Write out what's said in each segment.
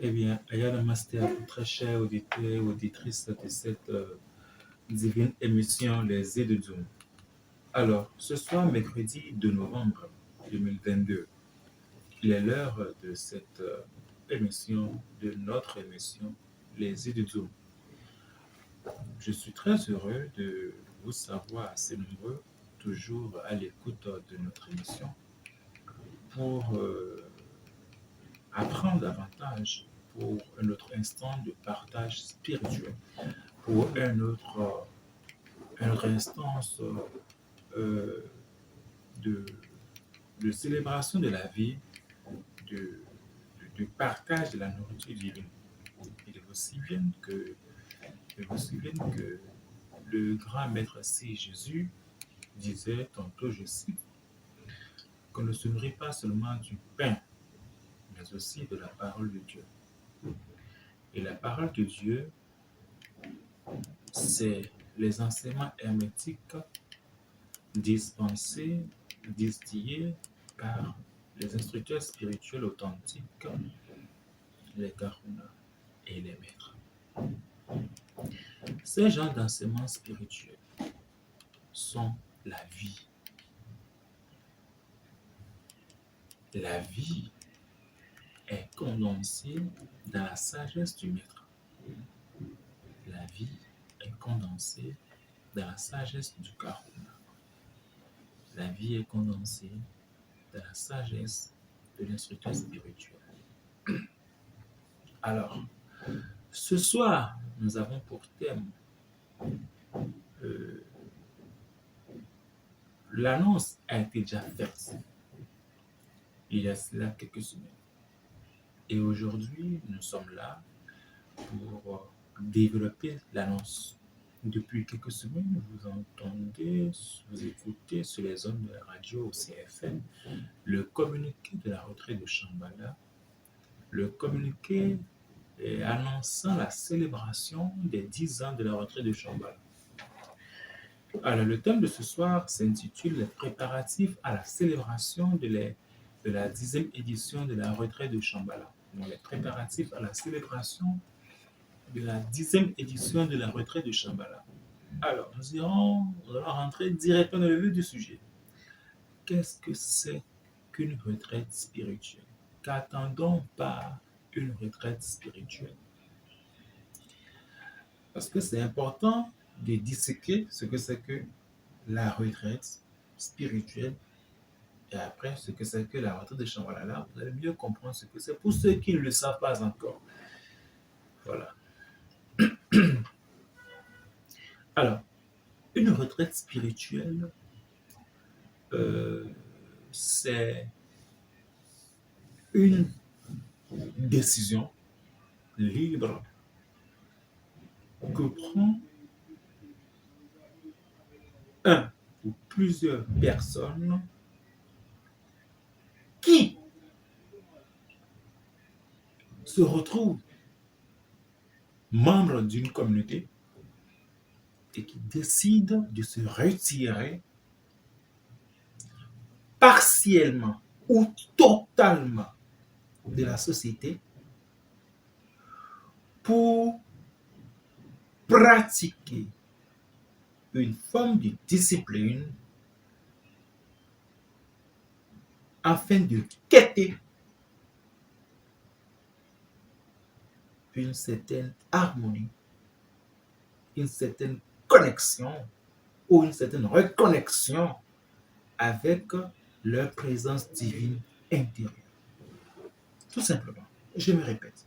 Eh bien, Ayana Master, très cher auditeur et auditrice de cette divine émission Les Idées de Zoom. Alors, ce soir, mercredi 2 novembre 2022, il est l'heure de cette émission, de notre émission Les Idées de Zoom. Je suis très heureux de vous savoir assez nombreux, toujours à l'écoute de notre émission, pour apprendre davantage, pour un autre instant de partage spirituel, pour une autre instance euh, de, de célébration de la vie, de, de partage de la nourriture divine. Il vous souvienne que le grand maître si Jésus disait tantôt, je cite, qu'on ne se nourrit pas seulement du pain, mais aussi de la parole de Dieu. Et la parole de Dieu, c'est les enseignements hermétiques dispensés, distillés par les instructeurs spirituels authentiques, les Karuna et les maîtres. Ces genres d'enseignements spirituels sont la vie. La vie est condensée dans la sagesse du maître. La vie est condensée dans la sagesse du Karuna. La vie est condensée dans la sagesse de l'instructeur spirituel. Alors, ce soir, nous avons pour thème l'annonce a été déjà faite il y a cela quelques semaines. Et aujourd'hui, nous sommes là pour développer l'annonce. Depuis quelques semaines, vous entendez, vous écoutez sur les ondes de la radio au CFM le communiqué de la retraite de Shambhala, le communiqué annonçant la célébration des 10 ans de la retraite de Shambhala. Alors, le thème de ce soir s'intitule « Les préparatifs à la célébration de la 10e édition de la retraite de Shambhala ». Donc, les préparatifs à la célébration de la 10e édition de la retraite de Shambhala. Alors, nous allons rentrer directement dans le vif du sujet. Qu'est-ce que c'est qu'une retraite spirituelle? Qu'attendons par une retraite spirituelle? Parce que c'est important de disséquer ce que c'est que la retraite spirituelle et après ce que c'est que la retraite de Shambhala. Là, vous allez mieux comprendre ce que c'est pour ceux qui ne le savent pas encore. Voilà. Alors, une retraite spirituelle, c'est une décision libre que prend un ou plusieurs personnes qui se retrouvent membres d'une communauté et qui décident de se retirer partiellement ou totalement de la société pour pratiquer une forme de discipline afin de quêter une certaine harmonie, une certaine connexion ou une certaine reconnexion avec leur présence divine intérieure. Tout simplement, je me répète,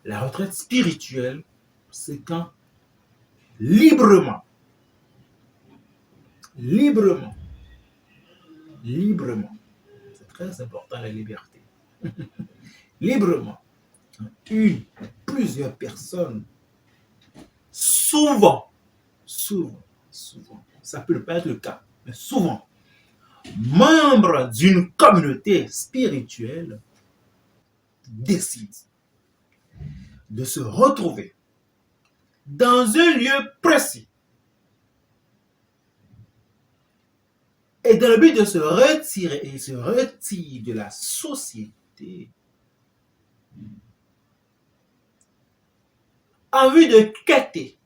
la retraite spirituelle, c'est quand librement, c'est très important la liberté, librement, une, plusieurs personnes, souvent, ça peut ne pas être le cas, mais souvent, membres d'une communauté spirituelle décident de se retrouver dans un lieu précis et dans le but de se retirer et se retire de la société en vue de quêter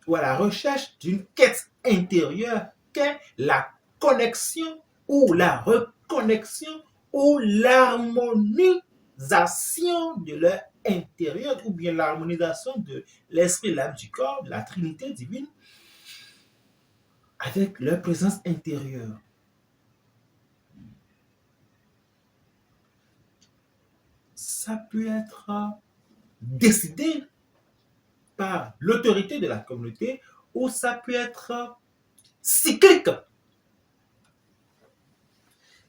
ou à la recherche d'une quête intérieure qu'est la connexion ou la reconnexion ou l'harmonisation de leur intérieur ou bien l'harmonisation de l'esprit, l'âme, du corps, de la Trinité divine avec leur présence intérieure. Ça peut être décidé par l'autorité de la communauté ou ça peut être cyclique.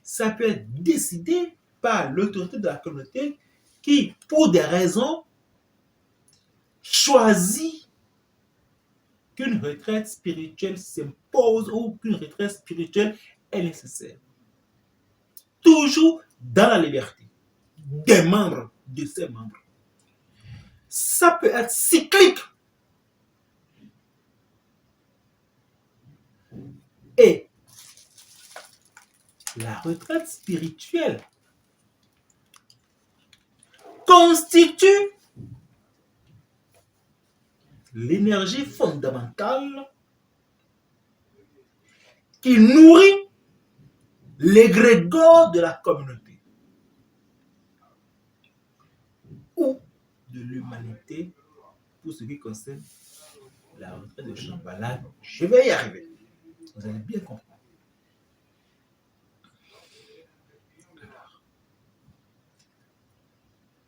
Ça peut être décidé par l'autorité de la communauté qui, pour des raisons, choisit qu'une retraite spirituelle s'impose ou qu'une retraite spirituelle est nécessaire. Toujours dans la liberté des membres, de ses membres. Ça peut être cyclique. Et la retraite spirituelle constitue l'énergie fondamentale qui nourrit l'égrégore de la communauté ou de l'humanité pour ce qui concerne la retraite de Shambhala. Je vais y arriver. Vous allez bien comprendre. Alors,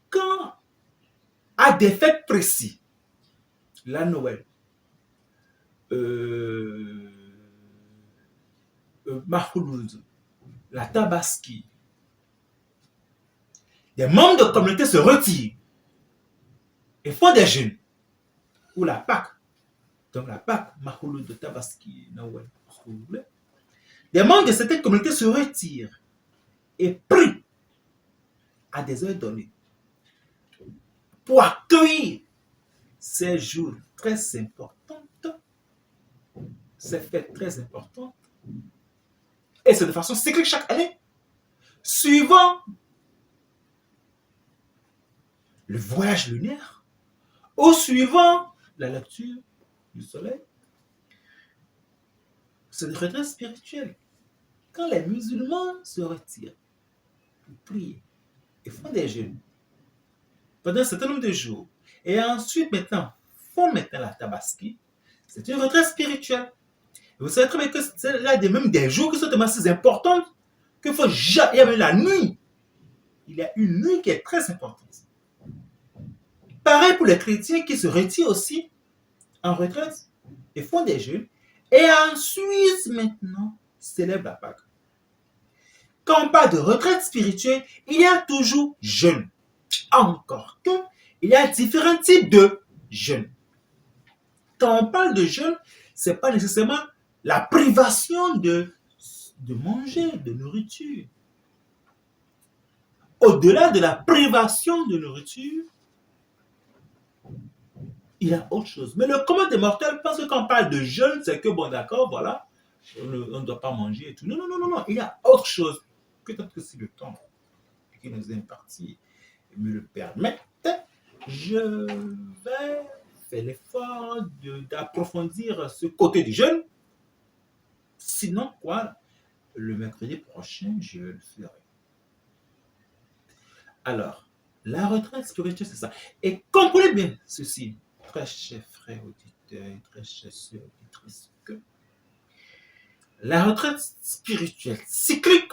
quand, à des faits précis, la Noël, Mahoulouz, la Tabaski, des membres de communauté se retirent et font des jeûnes, ou la Pâque, donc la Pâque, Mahoulouz de Tabaski, Noël, ce que vous voulez, des membres de cette communauté se retirent et prient à des heures données pour accueillir ces jours très importants, ces fêtes très importantes, et c'est de façon cyclique chaque année, suivant le voyage lunaire ou suivant la lecture du soleil. C'est une retraite spirituelle. Quand les musulmans se retirent pour prier et font des jeûnes pendant un certain nombre de jours, et ensuite font la Tabaski, c'est une retraite spirituelle. Et vous savez très bien que c'est là même des jours qui sont tellement si importants qu'il faut jamais. Il y a même la nuit. Il y a une nuit qui est très importante. Pareil pour les chrétiens qui se retirent aussi en retraite et font des jeûnes et ensuite maintenant célèbrent la Pâque. Quand on parle de retraite spirituelle, il y a toujours jeûne. Encore que, il y a différents types de jeûne. Quand on parle de jeûne, ce n'est pas nécessairement la privation de manger, de nourriture. Au-delà de la privation de nourriture, il y a autre chose. Mais le commun des mortels pense que quand on parle de jeûne, c'est que bon d'accord, voilà, on ne doit pas manger et tout. Non, non, non, non, non. Il y a autre chose. Peut-être que si le temps qui nous est imparti me le permet, je vais faire l'effort d'approfondir ce côté du jeûne. Sinon, quoi, le mercredi prochain, je le ferai. Alors, la retraite spirituelle, c'est ça. Et comprenez bien ceci, très chers frères auditeurs et très chères sœurs auditrices, que la retraite spirituelle cyclique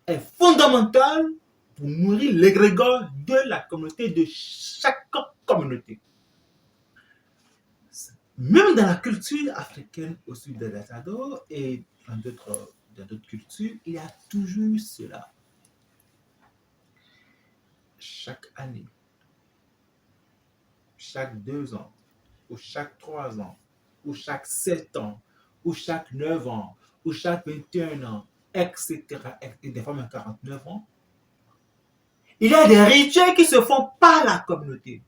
est fondamentale pour nourrir l'égrégore de la communauté, de chaque communauté. Même dans la culture africaine au sud de l'Equateur et dans d'autres cultures, il y a toujours cela. Chaque année, chaque 2 ans, ou chaque 3 ans, ou chaque 7 ans, ou chaque 9 ans, ou chaque 21 ans, etc., et des fois même 49 ans, il y a des rituels qui se font par la communauté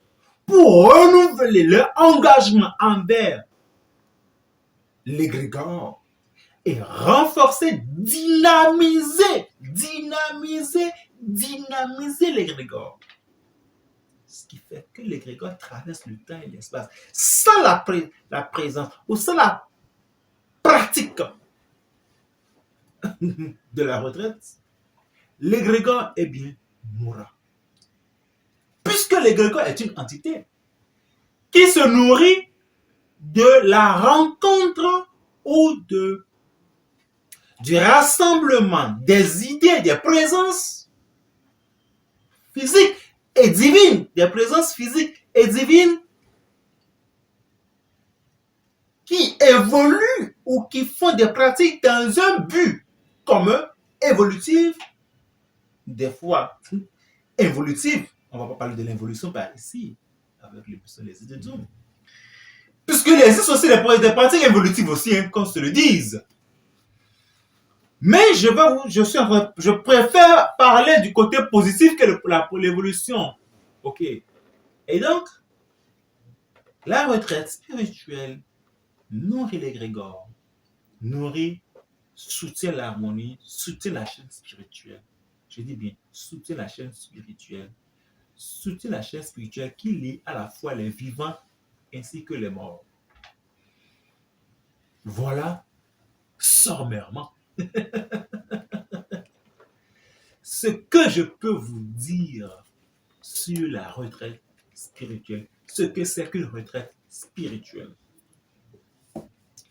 pour renouveler leur engagement envers l'égrégore et renforcer, dynamiser dynamiser l'égrégore. Ce qui fait que l'égrégore traverse le temps et l'espace. Sans la présence ou sans la pratique de la retraite, l'égrégore, eh bien, mourra. Puisque l'égrégore est une entité qui se nourrit de la rencontre ou du rassemblement des idées, des présences physiques et divines, des présences physiques et divines qui évoluent ou qui font des pratiques dans un but commun, évolutif, des fois involutif. On ne va pas parler de l'involution par ici, avec les idées de Zoom. Puisque il existe aussi des pratiques évolutives aussi, hein, qu'on se le dise. Mais je préfère parler du côté positif que pour l'évolution. Ok. Et donc, la retraite spirituelle nourrit l'égrégore, soutient l'harmonie, soutient la chaîne spirituelle. Je dis bien, soutient la chaîne spirituelle. Soutient la chaîne spirituelle qui lie à la fois les vivants ainsi que les morts. Voilà, sommairement, ce que je peux vous dire sur la retraite spirituelle, ce que c'est qu'une retraite spirituelle.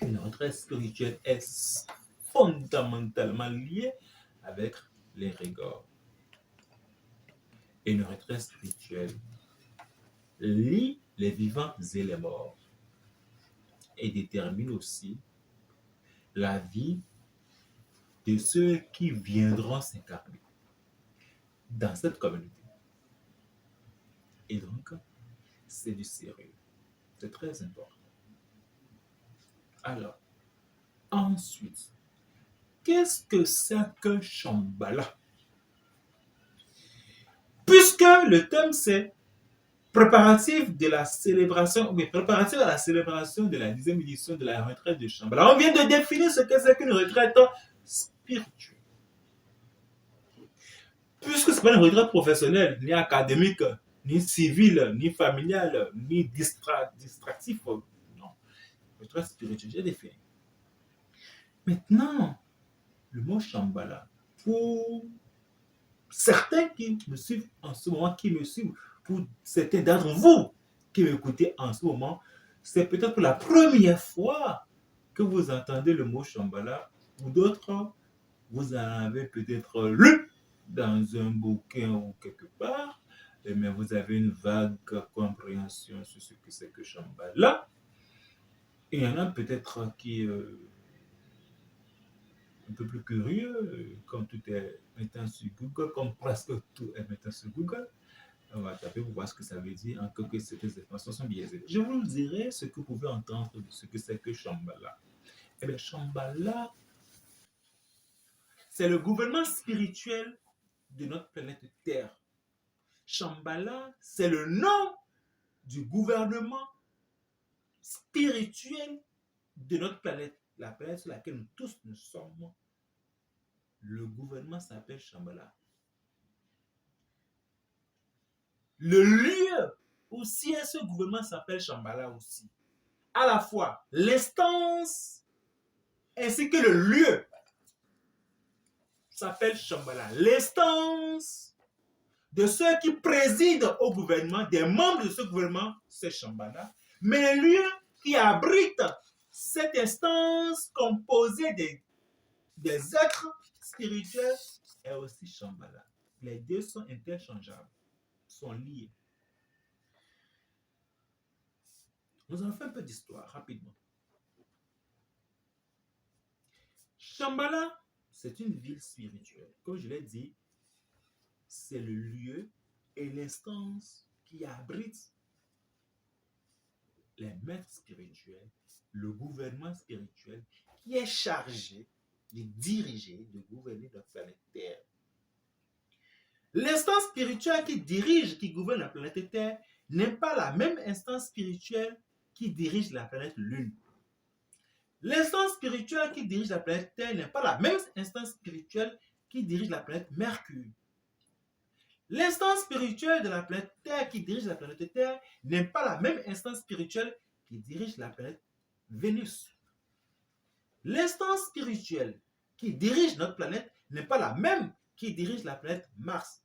Une retraite spirituelle est fondamentalement liée avec l'égrégore. Et une retraite spirituelle lie les vivants et les morts et détermine aussi la vie de ceux qui viendront s'incarner dans cette communauté. Et donc, c'est du sérieux. C'est très important. Alors, ensuite, qu'est-ce que c'est que Shambhala? Puisque le thème c'est préparatif de la célébration, oui, préparatif à la célébration de la 10e édition de la retraite de Shambhala. On vient de définir ce que c'est qu'une retraite spirituelle. Puisque ce n'est pas une retraite professionnelle, ni académique, ni civile, ni familiale, ni distractive. Non. Retraite spirituelle, j'ai défini. Maintenant, le mot Shambhala, pour certains qui me suivent en ce moment, pour certains d'entre vous qui m'écoutez en ce moment, c'est peut-être pour la première fois que vous entendez le mot Shambhala, ou d'autres, vous en avez peut-être lu dans un bouquin ou quelque part, mais vous avez une vague compréhension sur ce que c'est que Shambhala. Il y en a peut-être qui un peu plus curieux, comme tout est maintenant sur Google, comme presque tout est maintenant sur Google. On va taper pour voir ce que ça veut dire, en que ces informations sont biaisées. Je vous dirai ce que vous pouvez entendre de ce que c'est que Shambhala. Eh bien, Shambhala, c'est le gouvernement spirituel de notre planète Terre. Shambhala, c'est le nom du gouvernement spirituel de notre planète, la planète sur laquelle nous tous nous sommes. Le gouvernement s'appelle Shambhala. Le lieu aussi est ce gouvernement s'appelle Shambhala aussi. À la fois l'instance ainsi que le lieu s'appelle Shambhala. L'instance de ceux qui président au gouvernement, des membres de ce gouvernement, c'est Shambhala. Mais le lieu qui abrite cette instance composée des êtres spirituels est aussi Shambhala. Les deux sont interchangeables, sont liés. Nous allons faire un peu d'histoire rapidement. Shambhala, c'est une ville spirituelle. Comme je l'ai dit, c'est le lieu et l'instance qui abrite les maîtres spirituels, le gouvernement spirituel qui est chargé de diriger, de gouverner la planète Terre. L'instance spirituelle qui dirige, qui gouverne la planète Terre n'est pas la même instance spirituelle qui dirige la planète Lune. L'instance spirituelle qui dirige la planète Terre n'est pas la même instance spirituelle qui dirige la planète Mercure. L'instance spirituelle de la planète Terre qui dirige la planète Terre n'est pas la même instance spirituelle qui dirige la planète Vénus. L'instance spirituelle qui dirige notre planète n'est pas la même qui dirige la planète Mars.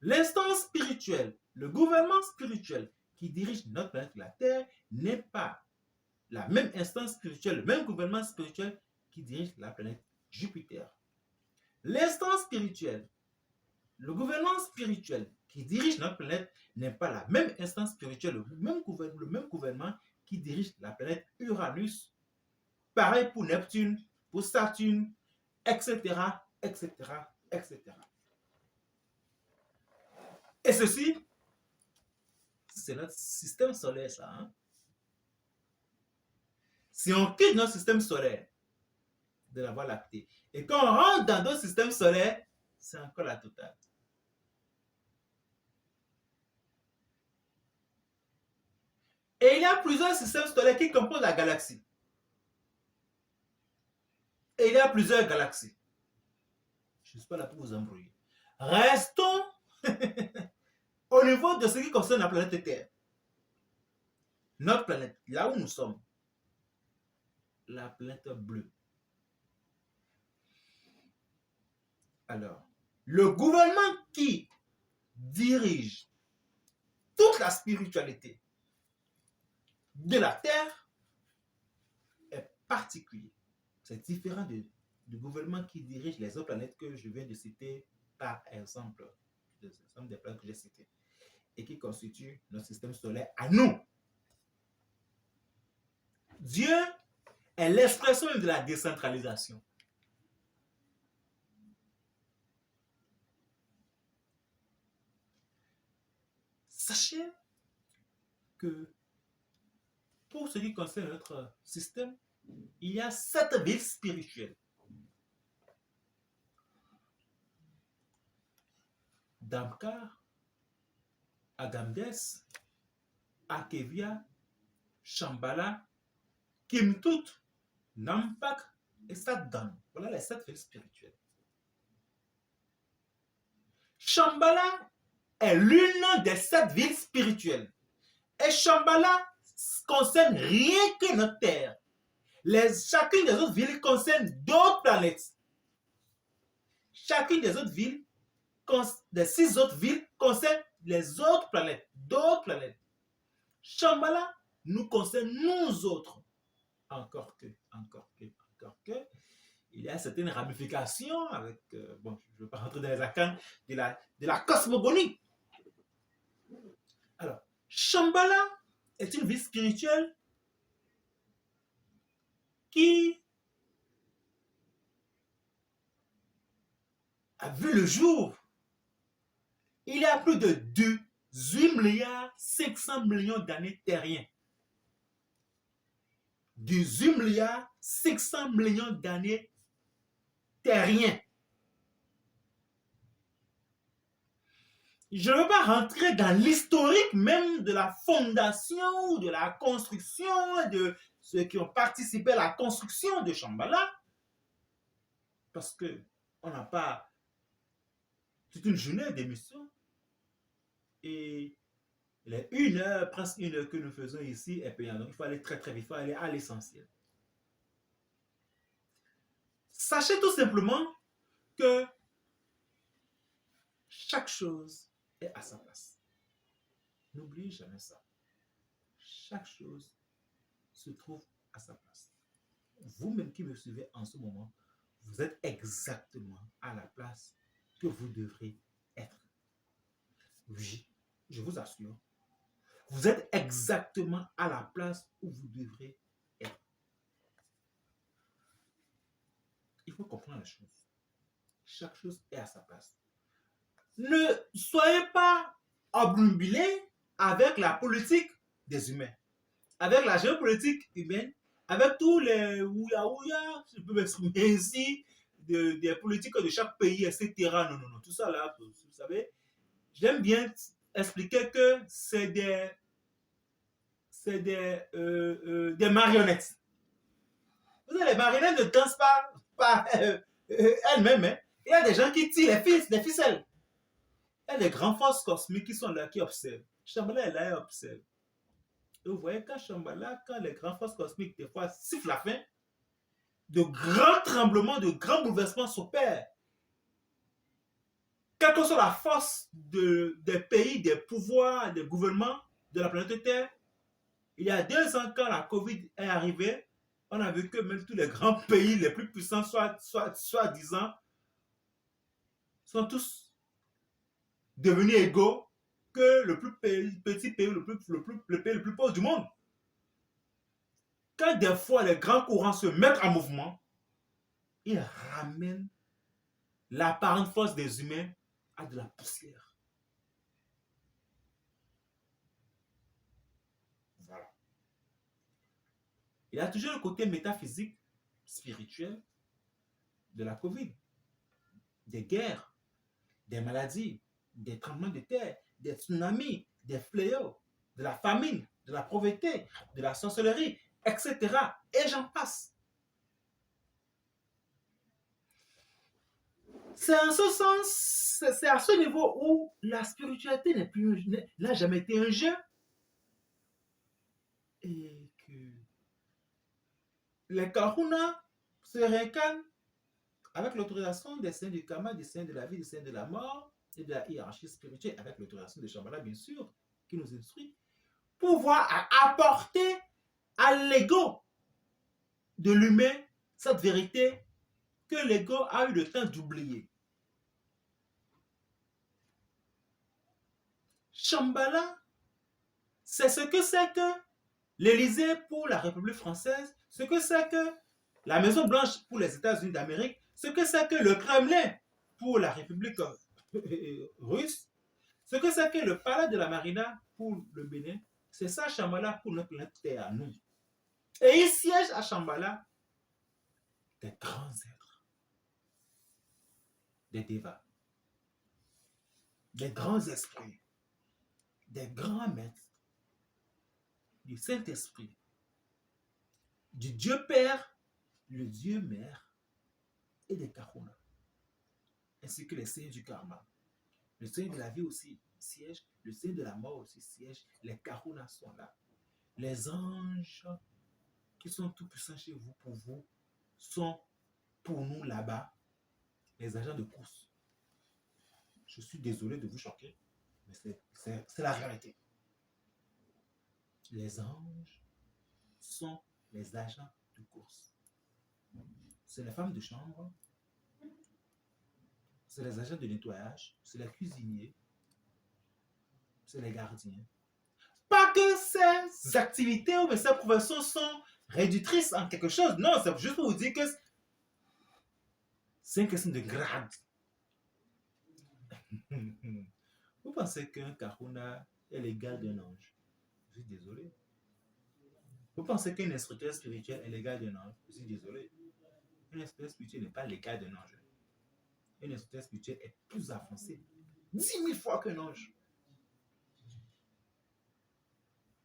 L'instance spirituelle, le gouvernement spirituel qui dirige notre planète la Terre n'est pas la même instance spirituelle, le même gouvernement spirituel qui dirige la planète Jupiter. L'instance spirituelle, le gouvernement spirituel qui dirige notre planète n'est pas la même instance spirituelle, le même gouvernement qui dirige la planète Uranus. Pareil pour Neptune, pour Saturne, etc., etc., etc. Et ceci, c'est notre système solaire, ça. Hein? Si on quitte notre système solaire de la Voie lactée et qu'on rentre dans d'autres systèmes solaires, c'est encore la totale. Et il y a plusieurs systèmes solaires qui composent la galaxie. Et il y a plusieurs galaxies. Je ne suis pas là pour vous embrouiller. Restons au niveau de ce qui concerne la planète Terre. Notre planète, là où nous sommes. La planète bleue. Alors, le gouvernement qui dirige toute la spiritualité de la Terre est particulier. C'est différent du gouvernement qui dirige les autres planètes que je viens de citer, par exemple, des planètes que j'ai citées, et qui constituent notre système solaire à nous. Dieu est l'expression de la décentralisation. Sachez que pour ce qui concerne notre système, il y a 7 villes spirituelles. Damkar, Agamdes, Akevia, Shambhala, Kimtut, Nampak et Saddan. Voilà les 7 villes spirituelles. Shambhala est l'une des 7 villes spirituelles. Et Shambhala concerne rien que notre Terre. Chacune des autres villes concerne d'autres planètes. Chacune des autres villes, des 6 autres villes, concerne les autres planètes, d'autres planètes. Shambhala nous concerne nous autres. Encore que. Il y a certaines ramifications avec, bon, je ne veux pas rentrer dans les arcanes de la cosmogonie. Alors, Shambhala est une vie spirituelle qui a vu le jour il y a plus de 18 milliards 500 millions d'années terriens. 18 milliards 500 millions d'années terriens. Je ne veux pas rentrer dans l'historique même de la fondation ou de la construction, de ceux qui ont participé à la construction de Shambhala, parce qu'on n'a pas toute une journée d'émission. Et les 1 heure, presque 1 heure que nous faisons ici est payant. Donc il faut aller très très vite, il faut aller à l'essentiel. Sachez tout simplement que chaque chose est à sa place. N'oubliez jamais ça. Chaque chose se trouve à sa place. Vous-même qui me suivez en ce moment, vous êtes exactement à la place que vous devrez être. Oui, je vous assure. Vous êtes exactement à la place où vous devrez être. Il faut comprendre la chose. Chaque chose est à sa place. Ne soyez pas obnubilés avec la politique des humains, avec la géopolitique humaine, avec tous les ouya-ouya, je peux m'exprimer ainsi, des politiques de chaque pays, etc. Non, tout ça là, vous savez, j'aime bien expliquer que c'est des marionnettes. Vous savez, les marionnettes ne dansent pas elles-mêmes. Hein. Il y a des gens qui tirent les ficelles. Il y a des grandes forces cosmiques qui sont là, qui observent. Shambhala est là et observe. Et vous voyez, quand Shambhala, quand les grandes forces cosmiques, des fois, sifflent la fin, de grands tremblements, de grands bouleversements s'opèrent. Quelle que soit la force des pays, des pouvoirs, des gouvernements de la planète Terre, il y a 2 ans, quand la Covid est arrivée, on a vu que même tous les grands pays les plus puissants, soi-disant, sont tous devenus égaux que le plus petit pays, le pays le plus pauvre du monde. Quand des fois les grands courants se mettent en mouvement, ils ramènent l'apparente force des humains à de la poussière. Voilà. Il y a toujours le côté métaphysique, spirituel de la Covid. Des guerres, des maladies, des tremblements de terre, des tsunamis, des fléaux, de la famine, de la pauvreté, de la sorcellerie, etc. Et j'en passe. C'est en ce sens, c'est à ce niveau où la spiritualité n'a jamais été un jeu et que les kahunas se réincarnent avec l'autorisation des saints du karma, des saints de la vie, des saints de la mort et de la hiérarchie spirituelle, avec l'autorisation de Shambhala, bien sûr, qui nous instruit, pour pouvoir apporter à l'ego de l'humain cette vérité que l'ego a eu le temps d'oublier. Shambhala, c'est ce que c'est que l'Élysée pour la République française, ce que c'est que la Maison Blanche pour les États-Unis d'Amérique, ce que c'est que le Kremlin pour la République russe, ce que c'est que le palais de la Marina pour le Bénin, c'est ça Shambhala pour notre planète Terre à nous. Et il siège à Shambhala des grands êtres, des devas, des grands esprits, des grands maîtres, du Saint-Esprit, du Dieu Père, le Dieu Mère et des Kahunas, ainsi que les saints du karma. Le saint de la vie aussi siège, le saint de la mort aussi siège, les Kahunas sont là. Les anges qui sont tout puissants chez vous, pour vous, sont pour nous là-bas les agents de course. Je suis désolé de vous choquer, mais c'est la réalité. Les anges sont les agents de course. C'est les femmes de chambre, c'est les agents de nettoyage, c'est les cuisiniers, c'est les gardiens. Pas que ces activités ou ces professions sont réductrices en quelque chose. Non, c'est juste pour vous dire que c'est une question de grade. Vous pensez qu'un kahuna est l'égal d'un ange? Je suis désolé. Vous pensez qu'un instructeur spirituel est l'égal d'un ange? Je suis désolé. Un instructeur spirituel n'est pas l'égal d'un ange. Un instructeur spirituel est plus avancé 10 000 fois qu'un ange.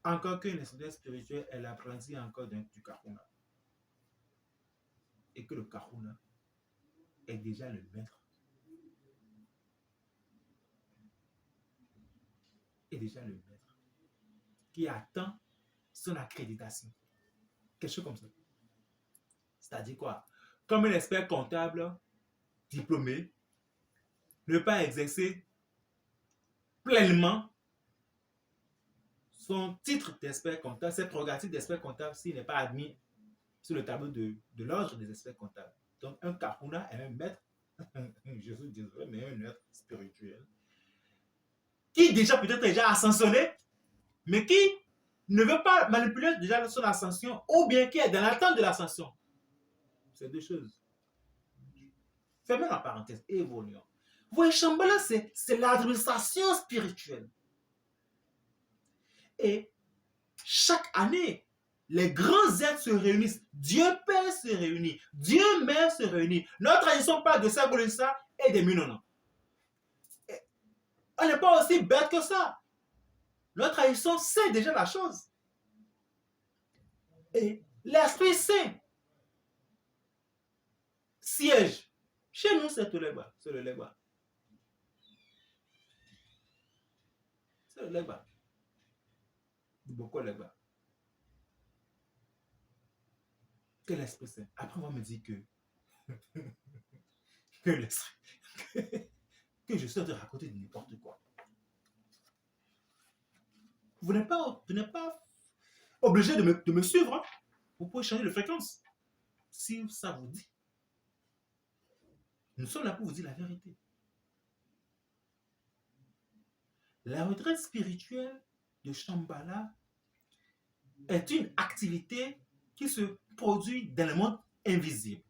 Encore qu'un instructeur spirituel est l'apprenti encore du kahuna. Et que le kahuna est déjà le maître. Est déjà le maître. Qui attend son accréditation. Quelque chose comme ça. C'est-à-dire quoi? Comme un expert comptable diplômé, ne pas exercer pleinement son titre d'expert comptable, ses prérogatives d'expert comptable s'il n'est pas admis sur le tableau de l'ordre des experts comptables. Donc un kahuna est un maître, je suis désolé, mais un maître spirituel, qui déjà peut-être déjà ascensionné, mais qui ne veut pas manipuler déjà son ascension, ou bien qui est dans l'attente de l'ascension. C'est deux choses. Fermez la parenthèse, évoluons. Vous voyez, Shambhala, c'est l'administration spirituelle. Et chaque année, les grands êtres se réunissent. Dieu Père se réunit. Dieu Mère se réunit. Notre tradition parle de Sagolissa et des Minona. On n'est pas aussi bête que ça. Notre tradition sait déjà la chose. Et l'Esprit Saint siège. Chez nous, c'est le Legba. C'est le legba. Beaucoup de legba. Que l'Esprit Saint. Après, on va me dire que l'Esprit, que je suis en train de raconter de n'importe quoi. Vous n'êtes pas obligé de me suivre. Hein. Vous pouvez changer de fréquence. Si ça vous dit. Nous sommes là pour vous dire la vérité. La retraite spirituelle de Shambhala est une activité qui se produit dans le monde invisible.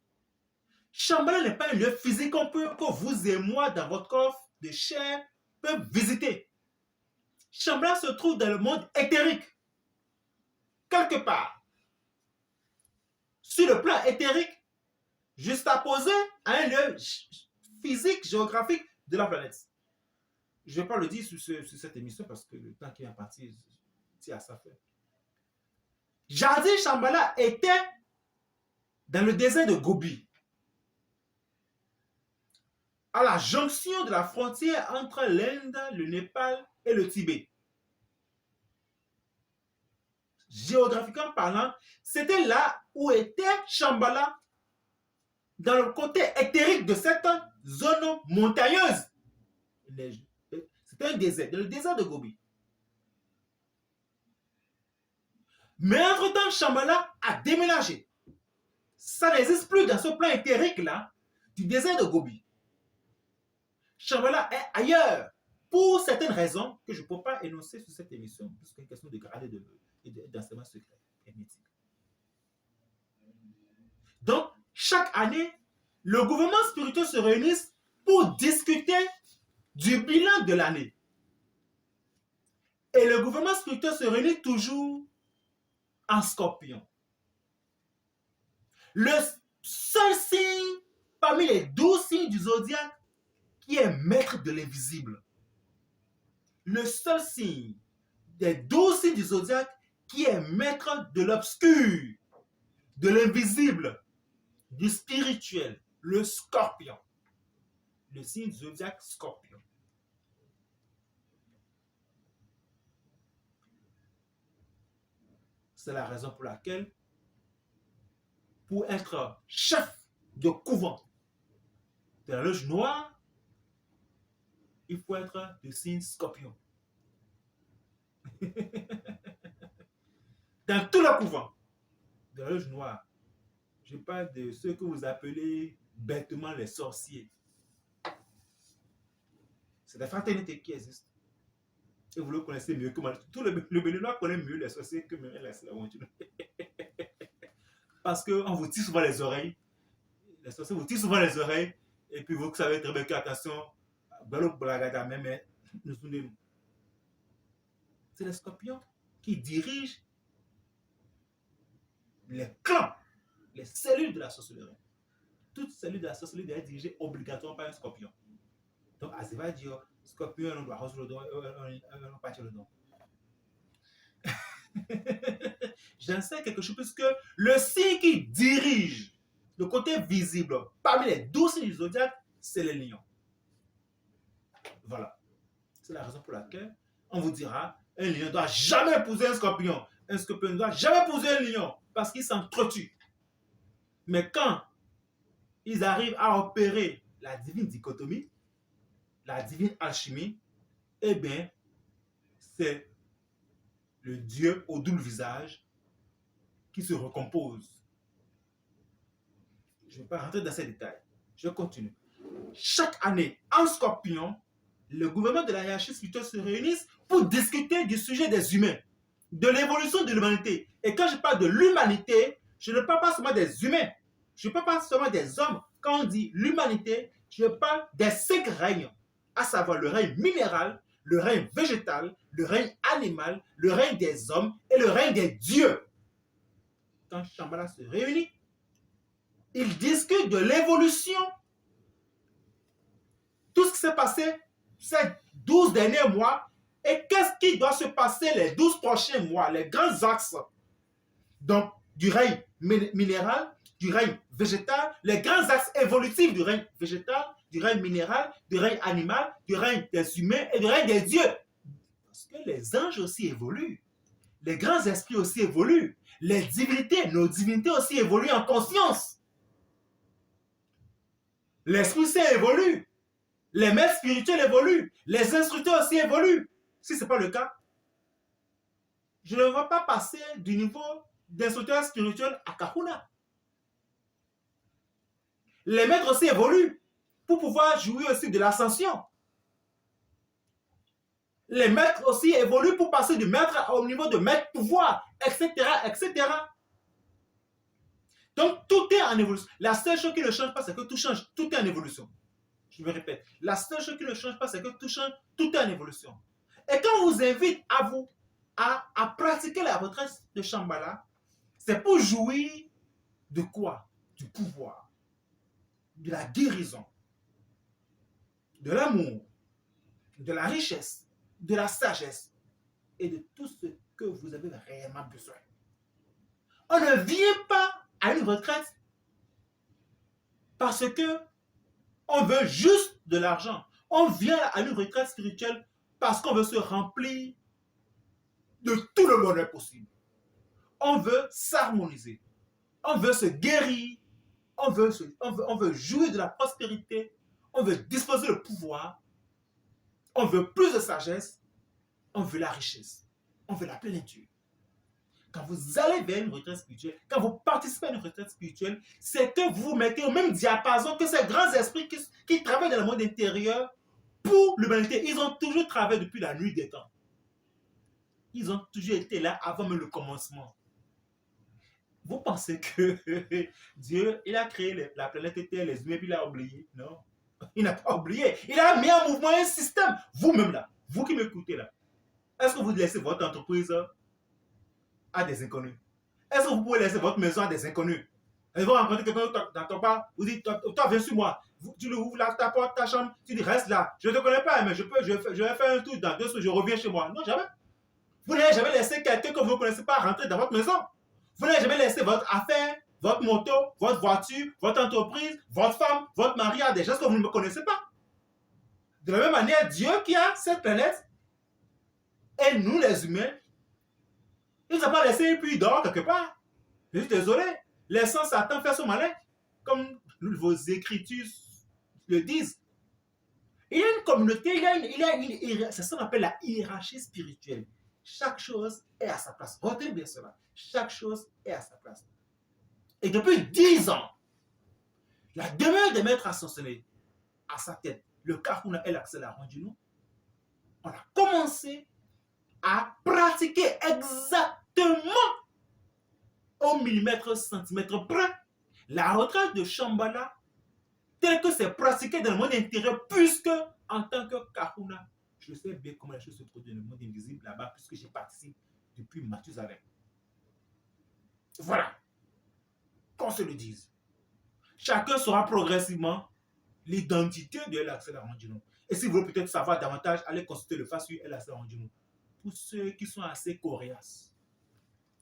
Shambhala n'est pas un lieu physique que vous et moi, dans votre corps de chair, peuvent visiter. Shambhala se trouve dans le monde éthérique. Quelque part. Sur le plan éthérique, juste apposé à un lieu physique, géographique de la planète. Je ne vais pas le dire sur cette émission parce que le temps qui est imparti, c'est à ça faire. Jadis, Shambhala était dans le désert de Gobi, à la jonction de la frontière entre l'Inde, le Népal et le Tibet. Géographiquement parlant, c'était là où était Shambhala, dans le côté éthérique de cette zone montagneuse. C'était un désert, le désert de Gobi. Mais entre-temps, Shambhala a déménagé. Ça n'existe plus dans ce plan éthérique-là du désert de Gobi. Shambhala est ailleurs pour certaines raisons que je ne peux pas énoncer sur cette émission, parce que c'est une question de grade et d'enseignement secret et mythique. Donc, chaque année, le gouvernement spirituel se réunit pour discuter du bilan de l'année. Et le gouvernement spirituel se réunit toujours en Scorpion. Le seul signe parmi les 12 signes du zodiaque qui est maître de l'invisible. Le seul signe des 12 signes du zodiaque qui est maître de l'obscur, de l'invisible, du spirituel, le Scorpion. Le signe du zodiaque Scorpion. C'est la raison pour laquelle, pour être chef de couvent de la loge noire, il faut être de signe Scorpion. Dans tout le couvent de la loge noire, je parle de ceux que vous appelez bêtement les sorciers. C'est la fraternité qui existe. Et vous le connaissez mieux que moi. Tout le Béninois connaît mieux les sorciers que même les Slamontunes. Parce qu'on vous tire souvent les oreilles. Les sorciers vous tirent souvent les oreilles. Et puis vous savez très bien que, attention, c'est les scorpions qui dirigent les clans, les cellules de la sorcellerie. Toute cellule de la sorcellerie est dirigée obligatoirement par un scorpion. Donc, Azeva dit, scorpion, on doit recevoir le don, on partir le don. J'en sais quelque chose, puisque le signe qui dirige le côté visible parmi les 12 signes du zodiaque, c'est les lions. Voilà. C'est la raison pour laquelle on vous dira, un lion ne doit jamais épouser un scorpion. Un scorpion ne doit jamais épouser un lion, parce qu'ils s'entretuent. Mais quand ils arrivent à opérer la divine dichotomie, la divine alchimie, eh bien, c'est le Dieu au double visage qui se recompose. Je ne vais pas rentrer dans ces détails. Je continue. Chaque année, en Scorpion, le gouvernement de la hiérarchie spirituelle se réunit pour discuter du sujet des humains, de l'évolution de l'humanité. Et quand je parle de l'humanité, je ne parle pas seulement des humains, je ne parle pas seulement des hommes. Quand on dit l'humanité, je parle des 5 règnes, à savoir le règne minéral, le règne végétal, le règne animal, le règne des hommes et le règne des dieux. Quand Shambhala se réunit, il discute de l'évolution. Tout ce qui s'est passé ces 12 derniers mois et qu'est-ce qui doit se passer les 12 prochains mois, les grands axes. Donc, du règne minéral, du règne végétal, les grands axes évolutifs du règne végétal, du règne minéral, du règne animal, du règne des humains et du règne des dieux. conscience que les anges aussi évoluent. Les grands esprits aussi évoluent. Les divinités, nos divinités aussi évoluent en conscience. L'Esprit Saint évolue. Les maîtres spirituels évoluent. Les instructeurs aussi évoluent. Si ce n'est pas le cas, je ne vais pas passer du niveau d'instructeur spirituel à Kahuna. Les maîtres aussi évoluent pour pouvoir jouir aussi de l'ascension. Les maîtres aussi évoluent pour passer du maître au niveau de maître pouvoir, etc., etc. Donc, tout est en évolution. La seule chose qui ne change pas, c'est que tout change. Tout est en évolution. Je me répète. La seule chose qui ne change pas, c'est que tout change. Tout est en évolution. Et quand on vous invite à pratiquer la retraite de Shambhala, c'est pour jouir de quoi? Du pouvoir, de la guérison, de l'amour, de la richesse, de la sagesse et de tout ce que vous avez réellement besoin. On ne vient pas à une retraite parce que on veut juste de l'argent. On vient à une retraite spirituelle parce qu'on veut se remplir de tout le bonheur possible. On veut s'harmoniser. On veut se guérir. On veut jouir de la prospérité. On veut disposer le pouvoir. On veut plus de sagesse. On veut la richesse. On veut la plénitude. Quand vous allez vers une retraite spirituelle, quand vous participez à une retraite spirituelle, c'est que vous vous mettez au même diapason que ces grands esprits qui travaillent dans le monde intérieur pour l'humanité. Ils ont toujours travaillé depuis la nuit des temps. Ils ont toujours été là avant même le commencement. Vous pensez que Dieu, il a créé la planète Terre, les humains, puis il a oublié? Non, il n'a pas oublié. Il a mis en mouvement un système. Vous-même là, vous qui m'écoutez là, est-ce que vous laissez votre entreprise à des inconnus? Est-ce que vous pouvez laisser votre maison à des inconnus? Ils vont rencontrer quelqu'un dans ton bar, vous dites, toi, viens sur moi. Tu lui ouvres ta porte, ta chambre, tu dis, reste là. Je ne te connais pas, mais je vais faire un tour dans 2 semaines, je reviens chez moi. Non, jamais. Vous n'avez jamais laissé quelqu'un que vous ne connaissez pas rentrer dans votre maison. Vous n'avez jamais laissé votre affaire, votre moto, votre voiture, votre entreprise, votre femme, votre mari à des gens que vous ne connaissez pas. De la même manière, Dieu qui a cette planète, et nous les humains, il ne nous a pas laissé et puis il dort quelque part. Je suis désolé. Laissant Satan faire son malin, comme vos écritures le disent. Il y a une communauté, c'est ce qu'on appelle la hiérarchie spirituelle. Chaque chose est à sa place. Retenez bien cela. Chaque chose est à sa place. Et depuis 10 ans, la demeure des maîtres ascensionnés à sa tête, le Kahuna et l'Accès Rondino, on a commencé à pratiquer exactement au millimètre centimètre près la retraite de Shambhala tel que c'est pratiqué dans le monde intérieur, puisque en tant que Kahuna, je sais bien comment les choses se produisent dans le monde invisible là-bas, puisque j'y participe depuis Mathusalem. Voilà. Qu'on se le dise. Chacun saura progressivement l'identité de l'Accès Rondino. Et si vous voulez peut-être savoir davantage, allez consulter le FASU et l'Accès Rondino. Pour ceux qui sont assez coriaces.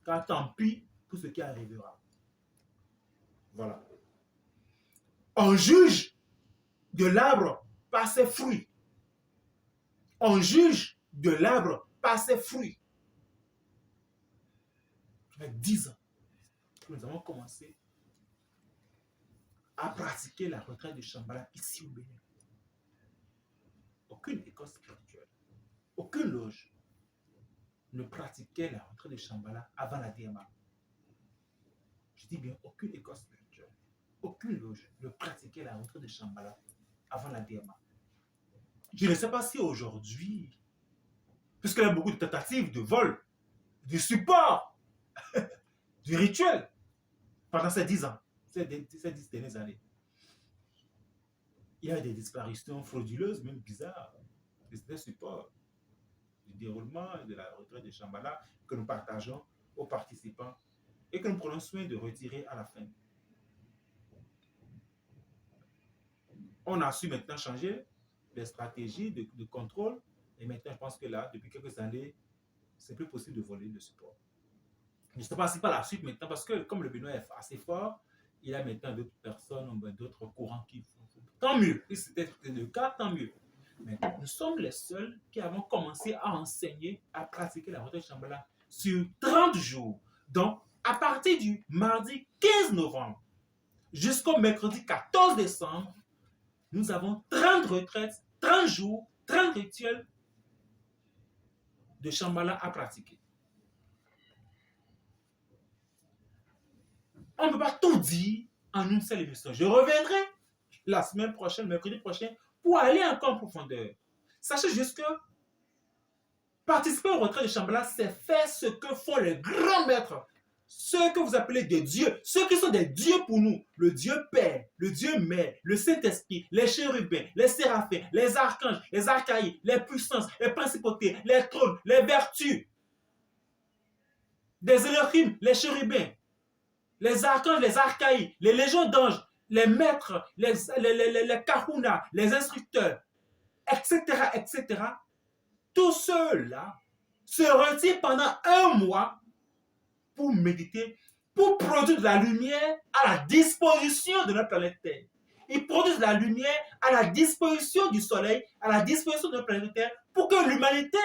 Car tant pis pour ce qui arrivera. Voilà. On juge de l'arbre par ses fruits. On juge de l'arbre par ses fruits. Ça fait 10 ans que nous avons commencé à pratiquer la retraite de Shambhala ici au Bénin. Aucune école spirituelle, aucune loge ne pratiquait la retraite de Shambhala avant la DMA. Je dis bien aucune école spirituelle, aucune loge ne pratiquait la retraite de Shambhala avant la DMA. Je ne sais pas si aujourd'hui, puisqu'il y a beaucoup de tentatives de vol, du support, du rituel, pendant ces 10 ans, ces 10 dernières années, il y a des disparitions frauduleuses, même bizarres, des supports du déroulement de la retraite de Shambhala que nous partageons aux participants et que nous prenons soin de retirer à la fin. On a su maintenant changer les stratégies de contrôle et maintenant je pense que là, depuis quelques années, c'est plus possible de voler le support. Je ne sais pas si par la suite maintenant, parce que comme le Benoît est assez fort, il y a maintenant d'autres personnes, d'autres courants qui font. Tant mieux. Si c'était le cas, tant mieux. Mais nous sommes les seuls qui avons commencé à enseigner, à pratiquer la retraite de Shambhala sur 30 jours. Donc, à partir du mardi 15 novembre jusqu'au mercredi 14 décembre, nous avons 30 retraites, 30 jours, 30 rituels de Shambhala à pratiquer. On ne peut pas tout dire en une seule émission. Je reviendrai la semaine prochaine, mercredi prochain, pour aller encore en profondeur. Sachez juste que participer au retrait de Shambhala, c'est faire ce que font les grands maîtres, ceux que vous appelez des dieux, ceux qui sont des dieux pour nous, le Dieu Père, le Dieu Mère, le Saint-Esprit, les chérubins, les séraphins, les archanges, les archaïs, les puissances, les principautés, les trônes, les vertus, des Elohim, les chérubins, les archanges, les archaïs, les légions d'anges, les maîtres, les kahunas, les instructeurs, etc., etc., tous ceux-là se retirent pendant un mois pour méditer, pour produire de la lumière à la disposition de notre planète Terre. Ils produisent de la lumière à la disposition du Soleil, à la disposition de notre planète Terre, pour que l'humanité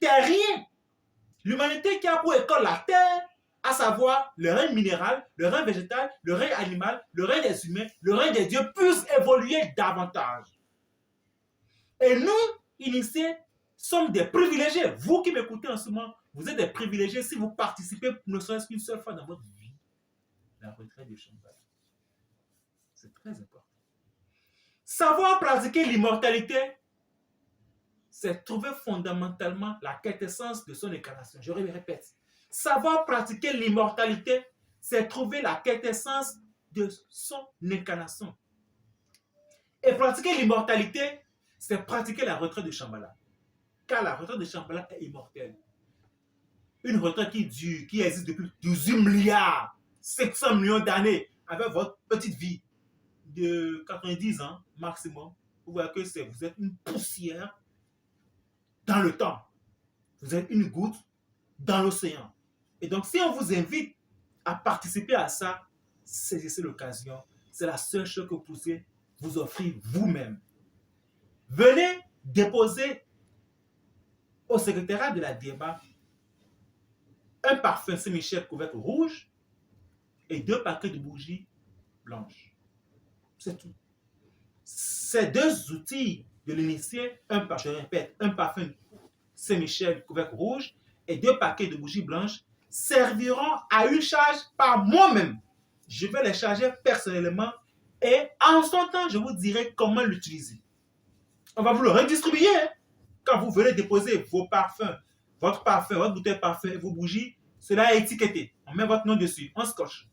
terrienne, l'humanité qui a pour école la Terre, à savoir le règne minéral, le règne végétal, le règne animal, le règne des humains, le règne des dieux, puisse évoluer davantage. Et nous, initiés, sommes des privilégiés. Vous qui m'écoutez en ce moment, vous êtes des privilégiés si vous participez ne serait-ce qu'une seule fois dans votre vie. La retraite de Shambhala. C'est très important. Savoir pratiquer l'immortalité, c'est trouver fondamentalement la quintessence de son incarnation. Je le répète. Savoir pratiquer l'immortalité, c'est trouver la quintessence de son incarnation. Et pratiquer l'immortalité, c'est pratiquer la retraite de Shambhala. Car la retraite de Shambhala est immortelle. Une retraite qui dure, qui existe depuis 18 milliards, 700 millions d'années, avec votre petite vie de 90 ans maximum, vous voyez que vous êtes une poussière dans le temps. Vous êtes une goutte dans l'océan. Et donc, si on vous invite à participer à ça, saisissez l'occasion. C'est la seule chose que vous pouvez vous offrir vous-même. Venez déposer au secrétariat de la DEMA un parfum Saint-Michel couvercle rouge et 2 paquets de bougies blanches. C'est tout. Ces 2 outils de l'initié, je répète, un parfum Saint-Michel couvercle rouge et 2 paquets de bougies blanches serviront à une charge par moi-même. Je vais les charger personnellement et en son temps, je vous dirai comment l'utiliser. On va vous le redistribuer. Quand vous venez déposer vos parfums, votre bouteille de parfum et vos bougies, cela est étiqueté. On met votre nom dessus, on scotche.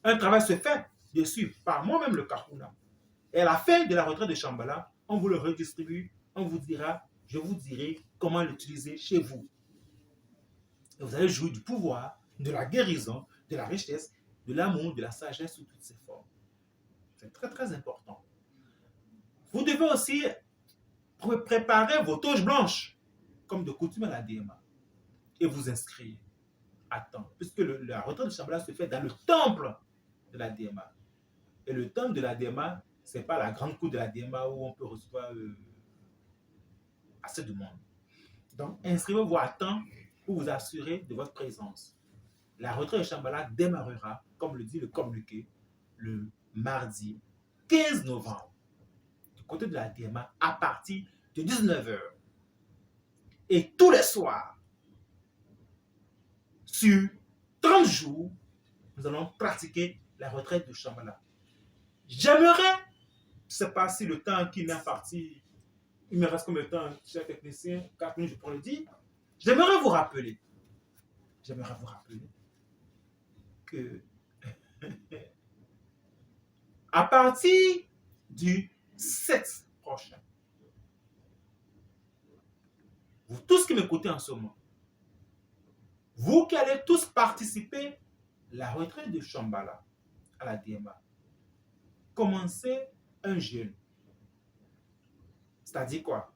Un travail se fait dessus par moi-même le Kahuna. Et à la fin de la retraite de Shambhala, on vous le redistribue, on vous dira, je vous dirai comment l'utiliser chez vous. Et vous allez jouir du pouvoir, de la guérison, de la richesse, de l'amour, de la sagesse sous toutes ses formes. C'est très très important. Vous devez aussi préparer vos toges blanches, comme de coutume à la DMA, et vous inscrire à temps, puisque la retraite de Shambhala se fait dans le temple de la DMA. Et le temple de la DMA, ce n'est pas la grande cour de la DMA où on peut recevoir assez de monde. Donc, inscrivez-vous à temps pour vous assurer de votre présence. La retraite de Shambhala démarrera, comme le dit le communiqué, le mardi 15 novembre, du côté de la DMA, à partir de 19h. Et tous les soirs, sur 30 jours, nous allons pratiquer la retraite de Shambhala. J'aimerais, je ne sais pas si le temps qui m'est imparti, il me reste combien de temps, cher technicien, 4 minutes, je pourrais le dire. J'aimerais vous rappeler que à partir du 7 prochain, vous tous qui m'écoutez en ce moment, vous qui allez tous participer à la retraite de Shambhala à la DMA, commencez un jeûne. C'est-à-dire quoi?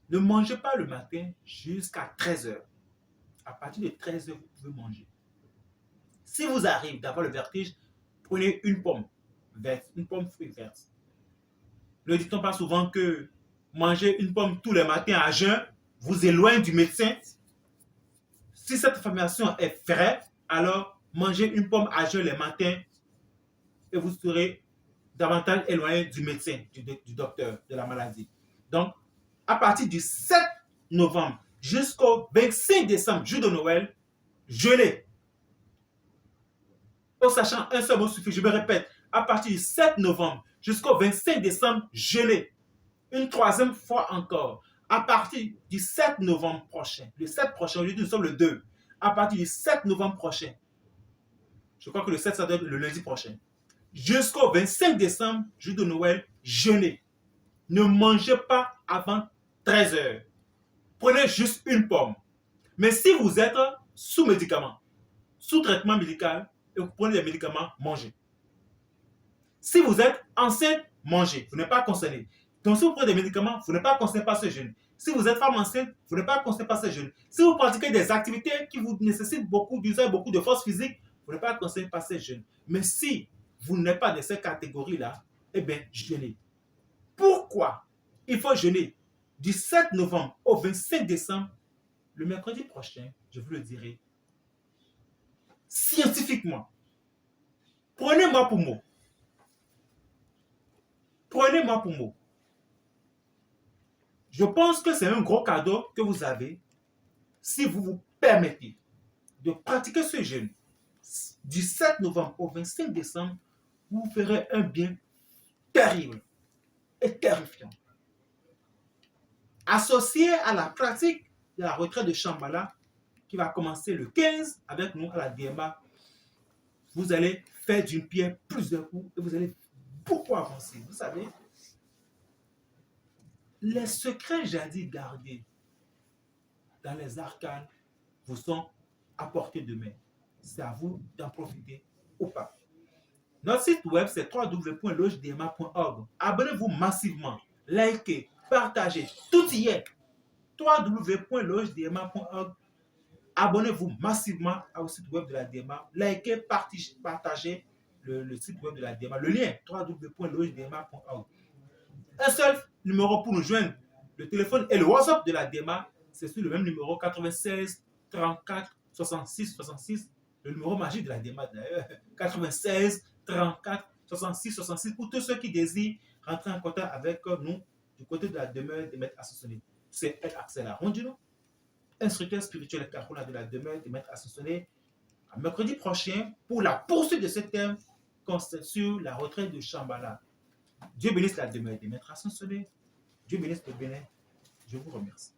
Ne mangez pas le matin jusqu'à 13h. À partir de 13h, vous pouvez manger. Si vous arrivez d'avoir le vertige, prenez une pomme verte, une pomme fruit verte. Ne dit-on pas souvent que manger une pomme tous les matins à jeun vous éloigne du médecin. Si cette affirmation est vraie, alors mangez une pomme à jeun les matins et vous serez davantage éloigné du médecin, du docteur, de la maladie. Donc, à partir du 7 novembre jusqu'au 25 décembre, jour de Noël, jeûnez. En sachant un seul mot suffit, je me répète, à partir du 7 novembre jusqu'au 25 décembre, jeûnez. Une troisième fois encore, à partir du 7 novembre prochain, le 7 prochain, aujourd'hui nous sommes le 2, à partir du 7 novembre prochain, je crois que le 7 ça doit être le lundi prochain, jusqu'au 25 décembre, jour de Noël, jeûnez. Ne mangez pas avant 13 heures. Prenez juste une pomme. Mais si vous êtes sous médicament, sous traitement médical, et vous prenez des médicaments, mangez. Si vous êtes enceinte, mangez. Vous n'êtes pas concerné. Donc, si vous prenez des médicaments, vous n'êtes pas concerné par ce jeûne. Si vous êtes femme enceinte, vous n'êtes pas concerné par ce jeûne. Si vous pratiquez des activités qui vous nécessitent beaucoup d'usage, beaucoup de force physique, vous n'êtes pas concerné par ce jeûne. Mais si vous n'êtes pas de ces catégories-là, eh bien, jeûnez. Pourquoi il faut jeûner du 7 novembre au 25 décembre? Le mercredi prochain, je vous le dirai scientifiquement. Prenez-moi pour mot. Prenez-moi pour mot. Je pense que c'est un gros cadeau que vous avez si vous vous permettez de pratiquer ce jeûne du 7 novembre au 25 décembre. Vous ferez un bien terrible et terrifiant. Associé à la pratique de la retraite de Shambhala qui va commencer le 15 avec nous à la DMA, vous allez faire d'une pierre plusieurs coups et vous allez beaucoup avancer. Vous savez, les secrets jadis gardés dans les arcanes vous sont à portée de main. C'est à vous d'en profiter ou pas. Notre site web, c'est www.logendma.org. Abonnez-vous massivement, likez, partagez, tout y est. www.logendma.org. Abonnez-vous massivement au site web de la DMA. Likez, partagez le site web de la DMA. Le lien, www.logendma.org. Un seul numéro pour nous joindre. Le téléphone et le WhatsApp de la DMA, c'est sur le même numéro 96 34 66 66. Le numéro magique de la DMA d'ailleurs. 96 34 66 66 pour tous ceux qui désirent rentrer en contact avec nous du côté de la demeure des maîtres assonciés. C'est Axel Arondino, instructeur spirituel et Kahuna de la demeure des maîtres associés. À mercredi prochain pour la poursuite de ce thème sur la retraite de Shambhala. Dieu bénisse la demeure des maîtres ascensionnés. Dieu bénisse le Bénin. Je vous remercie.